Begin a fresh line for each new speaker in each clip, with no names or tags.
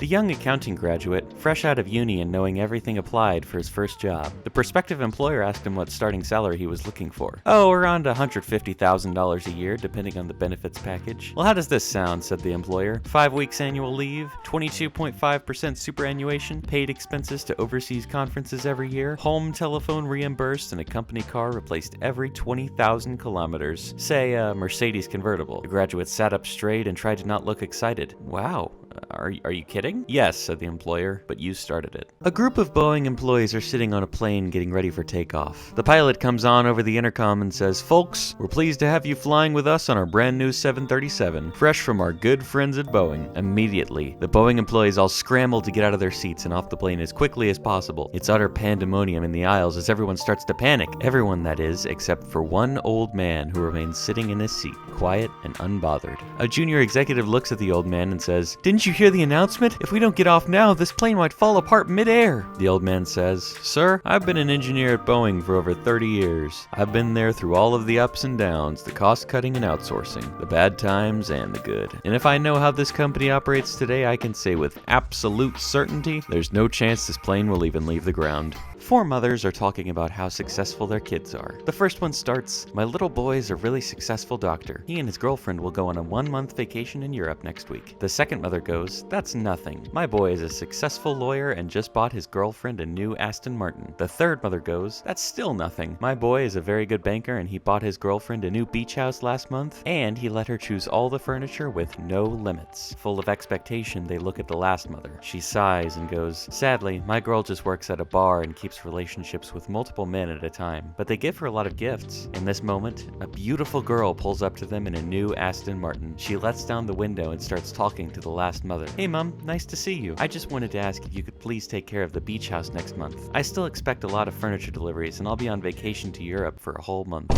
The young accounting graduate, fresh out of uni and knowing everything applied for his first job. The prospective employer asked him what starting salary he was looking for. Oh, around $150,000 a year, depending on the benefits package. Well, how does this sound, said the employer. 5 weeks annual leave, 22.5% superannuation, paid expenses to overseas conferences every year, home telephone reimbursed, and a company car replaced every 20,000 kilometers. Say a Mercedes convertible. The graduate sat up straight and tried to not look excited. Wow. Are you kidding? Yes, said the employer, but you started it. A group of Boeing employees are sitting on a plane getting ready for takeoff. The pilot comes on over the intercom and says, "Folks, we're pleased to have you flying with us on our brand new 737, fresh from our good friends at Boeing." Immediately, the Boeing employees all scramble to get out of their seats and off the plane as quickly as possible. It's utter pandemonium in the aisles as everyone starts to panic. Everyone, that is, except for one old man who remains sitting in his seat, quiet and unbothered. A junior executive looks at the old man and says, "Didn't you hear the announcement? If we don't get off now, this plane might fall apart mid-air." The old man says, "Sir, I've been an engineer at Boeing for over 30 years. I've been there through all of the ups and downs, the cost-cutting and outsourcing, the bad times and the good. And if I know how this company operates today, I can say with absolute certainty, there's no chance this plane will even leave the ground." Four mothers are talking about how successful their kids are. The first one starts, "My little boy is a really successful doctor. He and his girlfriend will go on a 1-month vacation in Europe next week." The second mother goes, "That's nothing. My boy is a successful lawyer and just bought his girlfriend a new Aston Martin." The third mother goes, "That's still nothing. My boy is a very good banker and he bought his girlfriend a new beach house last month and he let her choose all the furniture with no limits." Full of expectation, they look at the last mother. She sighs and goes, "Sadly, my girl just works at a bar and keeps relationships with multiple men at a time, but they give her a lot of gifts." In this moment, a beautiful girl pulls up to them in a new Aston Martin. She lets down the window and starts talking to the last mother. "Hey Mom, nice to see you. I just wanted to ask if you could please take care of the beach house next month. I still expect a lot of furniture deliveries and I'll be on vacation to Europe for a whole month."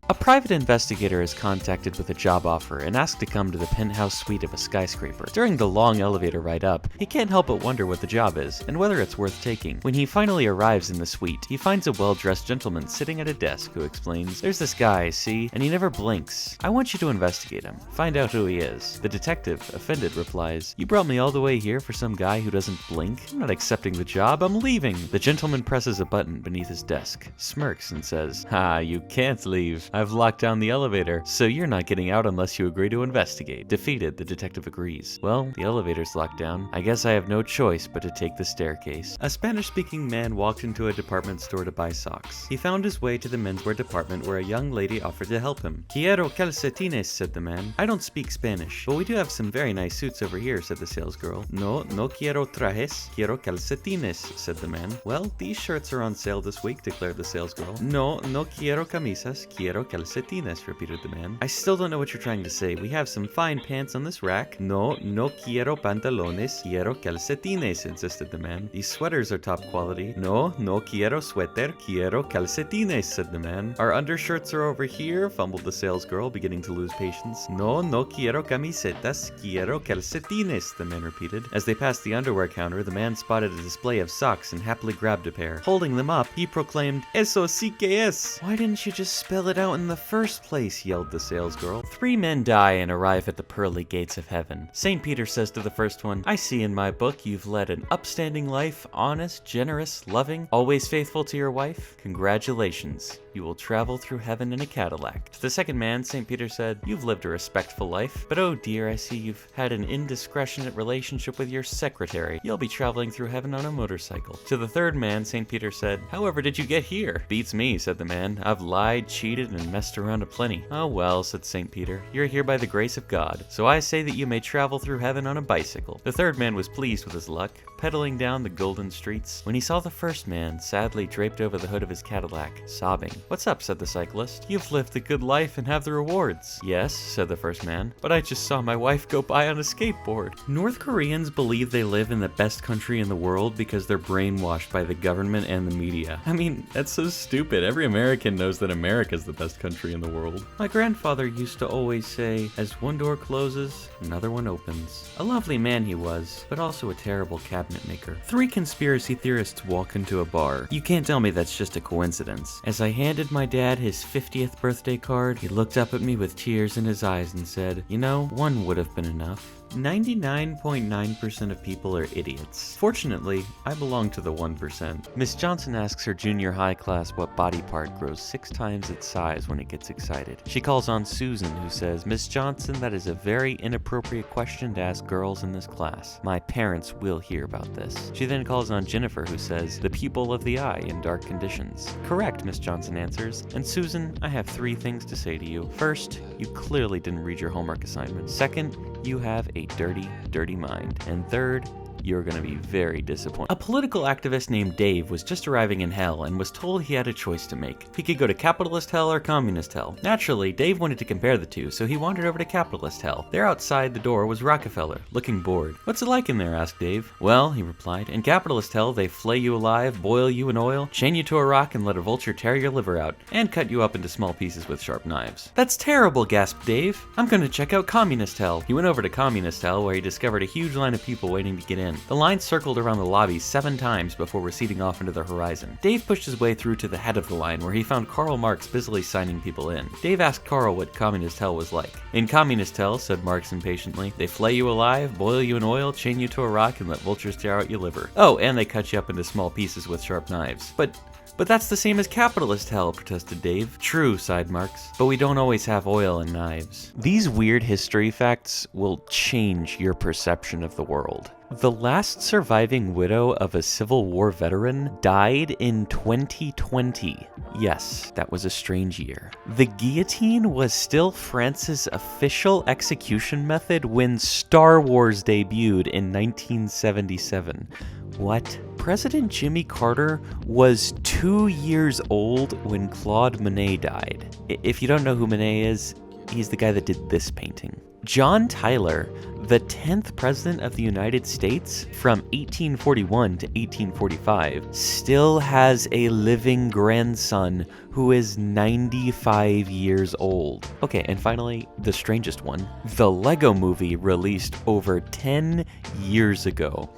A private investigator is contacted with a job offer and asked to come to the penthouse suite of a skyscraper. During the long elevator ride up, he can't help but wonder what the job is and whether it's worth taking. When he finally arrives in the suite, he finds a well-dressed gentleman sitting at a desk who explains, "There's this guy, see, and he never blinks. I want you to investigate him. Find out who he is." The detective, offended, replies, "You brought me all the way here for some guy who doesn't blink? I'm not accepting the job, I'm leaving." The gentleman presses a button beneath his desk, smirks, and says, "Ha, you can't leave. I've locked down the elevator, so you're not getting out unless you agree to investigate." Defeated, the detective agrees. "Well, the elevator's locked down. I guess I have no choice but to take the staircase." A Spanish-speaking man walked into a department store to buy socks. He found his way to the menswear department where a young lady offered to help him. "Quiero calcetines," said the man. "I don't speak Spanish, but we do have some very nice suits over here," said the salesgirl. "No, no quiero trajes, quiero calcetines," said the man. "Well, these shirts are on sale this week," declared the salesgirl. "No, no quiero camisas, quiero calcetines," repeated the man. "I still don't know what you're trying to say. We have some fine pants on this rack." "No, no quiero pantalones, quiero calcetines," insisted the man. "These sweaters are top quality." "No, no quiero suéter, quiero calcetines," said the man. "Our undershirts are over here," fumbled the salesgirl, beginning to lose patience. "No, no quiero camisetas, quiero calcetines," the man repeated. As they passed the underwear counter, the man spotted a display of socks and happily grabbed a pair. Holding them up, he proclaimed, "Eso sí que es." "Why didn't you just spell it out in the first place?" yelled the salesgirl. 3 men die and arrive at the pearly gates of heaven. St. Peter says to the first one, "I see in my book you've led an upstanding life, honest, generous, loving, always faithful to your wife. Congratulations. You will travel through heaven in a Cadillac." To the second man, St. Peter said, "You've lived a respectful life, but oh dear, I see you've had an indiscretionate relationship with your secretary. You'll be traveling through heaven on a motorcycle." To the third man, St. Peter said, "However did you get here?" "Beats me," said the man. "I've lied, cheated, and messed around aplenty." "Oh well," said St. Peter, "you're here by the grace of God, so I say that you may travel through heaven on a bicycle." The third man was pleased with his luck, pedaling down the golden streets, when he saw the first man sadly draped over the hood of his Cadillac, sobbing. "What's up?" said the cyclist. "You've lived a good life and have the rewards." "Yes," said the first man, "but I just saw my wife go by on a skateboard." North Koreans believe they live in the best country in the world because they're brainwashed by the government and the media. I mean, that's so stupid. Every American knows that America's the best country in the world. My grandfather used to always say, "As one door closes, another one opens." A lovely man he was, but also a terrible cabinet maker. 3 conspiracy theorists walk into a bar. You can't tell me that's just a coincidence. As I hand handed my dad his 50th birthday card. He looked up at me with tears in his eyes and said, "You know, one would have been enough." 99.9% of people are idiots. Fortunately, I belong to the 1%. Miss Johnson asks her junior high class what body part grows 6 times its size when it gets excited. She calls on Susan, who says, "Miss Johnson, that is a very inappropriate question to ask girls in this class. My parents will hear about this." She then calls on Jennifer, who says, "The pupil of the eye in dark conditions." "Correct," Miss Johnson answers. "And Susan, I have 3 things to say to you. First, you clearly didn't read your homework assignment. Second, you have a dirty, dirty mind. And third, you're going to be very disappointed." A political activist named Dave was just arriving in hell and was told he had a choice to make. He could go to capitalist hell or communist hell. Naturally, Dave wanted to compare the two, so he wandered over to capitalist hell. There outside the door was Rockefeller, looking bored. "What's it like in there?" asked Dave. "Well," he replied, "in capitalist hell they flay you alive, boil you in oil, chain you to a rock and let a vulture tear your liver out, and cut you up into small pieces with sharp knives." "That's terrible," gasped Dave. "I'm going to check out communist hell." He went over to communist hell, where he discovered a huge line of people waiting to get in. The line circled around the lobby 7 times before receding off into the horizon. Dave pushed his way through to the head of the line, where he found Karl Marx busily signing people in. Dave asked Karl what communist hell was like. "In communist hell," said Marx impatiently, "they flay you alive, boil you in oil, chain you to a rock, and let vultures tear out your liver. Oh, and they cut you up into small pieces with sharp knives." But that's the same as capitalist hell," protested Dave. "True," sighed Marx, "but we don't always have oil and knives." These weird history facts will change your perception of the world. The last surviving widow of a Civil War veteran died in 2020. Yes, that was a strange year. The guillotine was still France's official execution method when Star Wars debuted in 1977. What? President Jimmy Carter was 2 years old when Claude Monet died. If you don't know who Monet is, he's the guy that did this painting. John Tyler, the 10th president of the United States from 1841 to 1845, still has a living grandson who is 95 years old. Okay, and finally, the strangest one. The Lego Movie released over 10 years ago.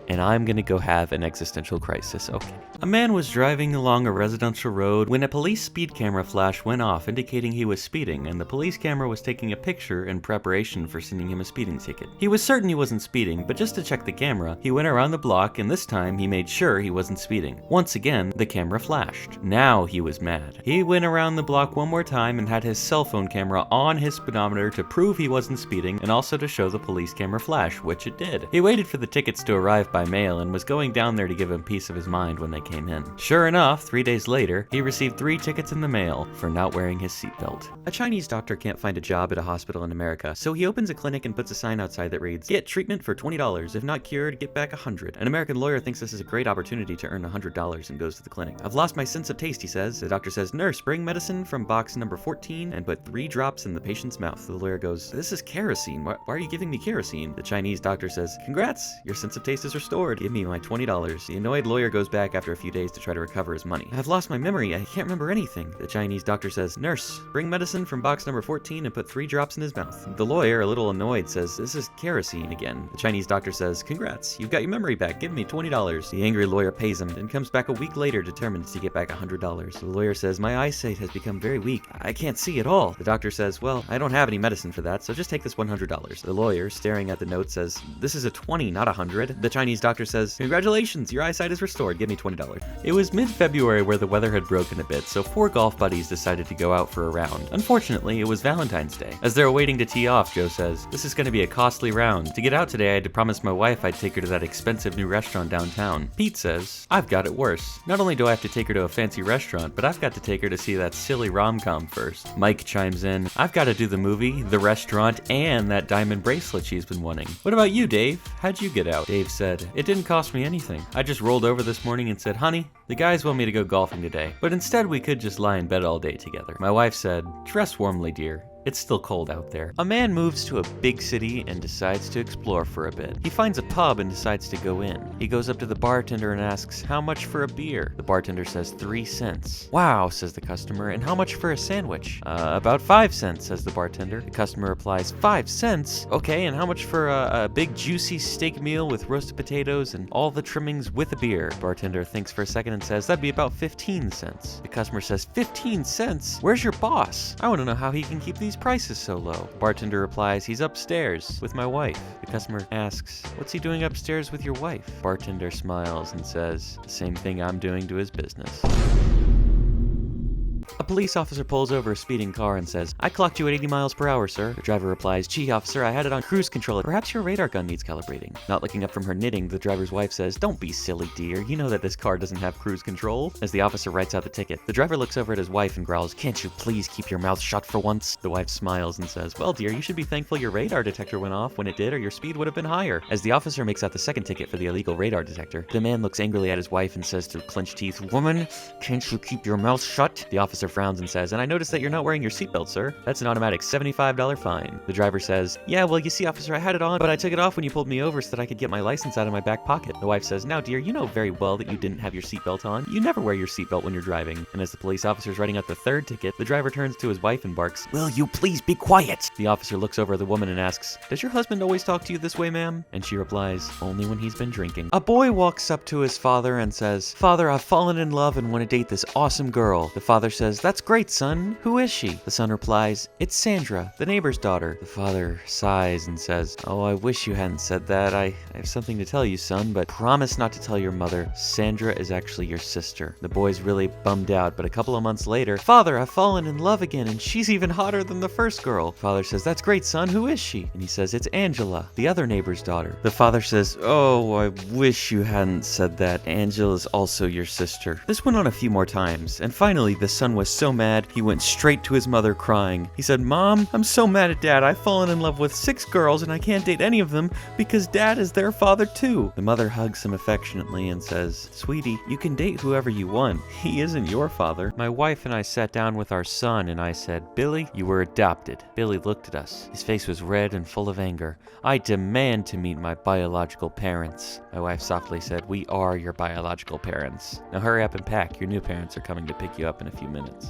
And I'm gonna go have an existential crisis, okay. A man was driving along a residential road when a police speed camera flash went off indicating he was speeding, and the police camera was taking a picture in preparation for sending him a speeding ticket. He was certain he wasn't speeding, but just to check the camera, he went around the block and this time he made sure he wasn't speeding. Once again, the camera flashed. Now he was mad. He went around the block one more time and had his cell phone camera on his speedometer to prove he wasn't speeding and also to show the police camera flash, which it did. He waited for the tickets to arrive by mail and was going down there to give him peace of his mind when they came in. Sure enough, 3 days later, he received 3 tickets in the mail for not wearing his seatbelt. A Chinese doctor can't find a job at a hospital in America, so he opens a clinic and puts a sign outside that reads, "Get treatment for $20. If not cured, get back $100. An American lawyer thinks this is a great opportunity to earn $100 and goes to the clinic. "I've lost my sense of taste," he says. The doctor says, "Nurse, bring medicine from box number 14 and put 3 drops in the patient's mouth." The lawyer goes, "This is kerosene. Why are you giving me kerosene?" The Chinese doctor says, "Congrats, your sense of taste is restored. Give me my $20. The annoyed lawyer goes back after a few days to try to recover his money. "I've lost my memory. I can't remember anything." The Chinese doctor says, "Nurse, bring medicine from box number 14 and put 3 drops in his mouth." The lawyer, a little annoyed, says, "This is kerosene again." The Chinese doctor says, "Congrats, you've got your memory back. Give me $20. The angry lawyer pays him and comes back a week later determined to get back $100. The lawyer says, "My eyesight has become very weak. I can't see at all." The doctor says, "Well, I don't have any medicine for that, so just take this $100. The lawyer, staring at the note, says, "This is a 20, not 100. The Chinese doctor says, "Congratulations, your eyesight is restored. Give me $20. It was mid-February where the weather had broken a bit, so 4 golf buddies decided to go out for a round. Unfortunately, it was Valentine's Day. As they're waiting to tee off, Joe says, "This is going to be a costly round. To get out today, I had to promise my wife I'd take her to that expensive new restaurant downtown." Pete says, "I've got it worse. Not only do I have to take her to a fancy restaurant, but I've got to take her to see that silly rom-com first." Mike chimes in, "I've got to do the movie, the restaurant, and that diamond bracelet she's been wanting. What about you, Dave? How'd you get out?" Dave said, "It didn't cost me anything. I just rolled over this morning and said, 'Honey, the guys want me to go golfing today, but instead we could just lie in bed all day together.' My wife said, 'Dress warmly, dear. It's still cold out there. A man moves to a big city and decides to explore for a bit. He finds a pub and decides to go in. He goes up to the bartender and asks, "How much for a beer?" The bartender says 3 cents. "Wow," says the customer, "and how much for a sandwich?" About 5 cents, says the bartender. The customer replies, 5 cents? Okay, and how much for a big juicy steak meal with roasted potatoes and all the trimmings with a beer?" Bartender thinks for a second and says, "That'd be about 15 cents. The customer says, 15 cents? Where's your boss? I want to know how he can keep these prices so low." Bartender replies, "He's upstairs with my wife." The customer asks, "What's he doing upstairs with your wife?" Bartender smiles and says, "The same thing I'm doing to his business." A police officer pulls over a speeding car and says, "I clocked you at 80 miles per hour, sir." The driver replies, "Gee, officer, I had it on cruise control. Perhaps your radar gun needs calibrating." Not looking up from her knitting, the driver's wife says, "Don't be silly, dear. You know that this car doesn't have cruise control." As the officer writes out the ticket, the driver looks over at his wife and growls, "Can't you please keep your mouth shut for once?" The wife smiles and says, "Well, dear, you should be thankful your radar detector went off when it did, or your speed would have been higher." As the officer makes out the second ticket for the illegal radar detector, the man looks angrily at his wife and says through clenched teeth, "Woman, can't you keep your mouth shut?" The officer frowns and says, "And I noticed that you're not wearing your seatbelt, sir. That's an automatic $75 fine." The driver says, "Yeah, well, you see, officer, I had it on, but I took it off when you pulled me over so that I could get my license out of my back pocket." The wife says, "Now, dear, you know very well that you didn't have your seatbelt on. You never wear your seatbelt when you're driving." And as the police officer is writing out the third ticket, the driver turns to his wife and barks, "Will you please be quiet?" The officer looks over at the woman and asks, "Does your husband always talk to you this way, ma'am?" And she replies, "Only when he's been drinking." A boy walks up to his father and says, "Father, I've fallen in love and want to date this awesome girl." The father says, "That's great, son. Who is she?" The son replies, "It's Sandra, the neighbor's daughter." The father sighs and says, "Oh, I wish you hadn't said that. I have something to tell you, son, but promise not to tell your mother. Sandra is actually your sister." The boy's really bummed out, but a couple of months later, "Father, I've fallen in love again, and she's even hotter than the first girl." Father says, "That's great, son. Who is she?" And he says, "It's Angela, the other neighbor's daughter." The father says, "Oh, I wish you hadn't said that. Angela's also your sister." This went on a few more times, and finally the son was so mad, he went straight to his mother crying. He said, "Mom, I'm so mad at Dad. I've fallen in love with 6 girls and I can't date any of them because Dad is their father too." The mother hugs him affectionately and says, "Sweetie, you can date whoever you want. He isn't your father." My wife and I sat down with our son and I said, "Billy, you were adopted." Billy looked at us. His face was red and full of anger. "I demand to meet my biological parents." My wife softly said, "We are your biological parents. Now hurry up and pack. Your new parents are coming to pick you up in a few minutes."